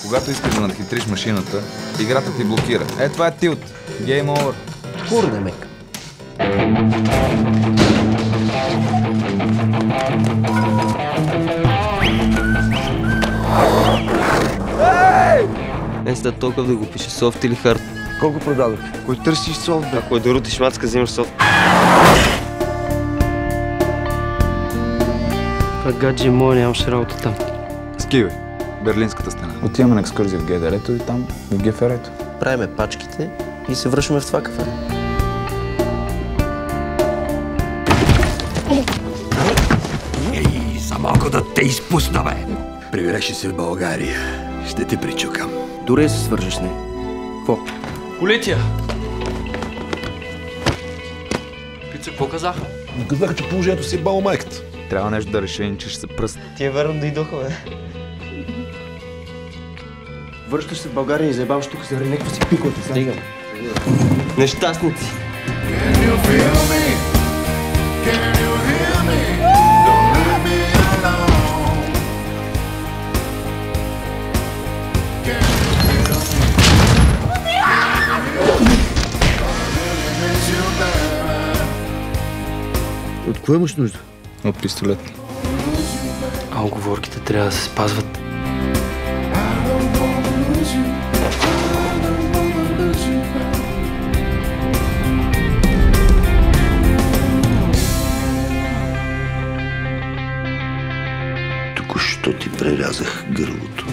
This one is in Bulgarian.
Когато искаш да надхитриш машината, играта ти блокира. Това е тилт. Game over. Курне мек. След толкова да го пише софт или хард. Колко продадох? Кой търсиш софт, бе? Ако е да рутиш мацка, взимаш софт. Това гадже моя нямаше работа там. Ски, бе. Берлинската стена. Отиваме на екскурзия в ГДР-то и там в ГФР-то. Правиме пачките и се връщаме в това кафе. Ей, за малко да те изпусна, бе! Прибираш се в България. Ще те причукам. Дори се свържеш с нея. Какво? Полиция! Пица, какво казаха? Казаха, че положението си е бало майката. Трябва нещо да решим, че ще се пръст. Ти е верно да идоха, бе. Връщаш се в България и заебаваш тук заради някаква си пикоти. Стигам. Нещастници. От кое имаш нужда? От пистолет. А уговорките трябва да се спазват. Току-що ти прерязах гърлото.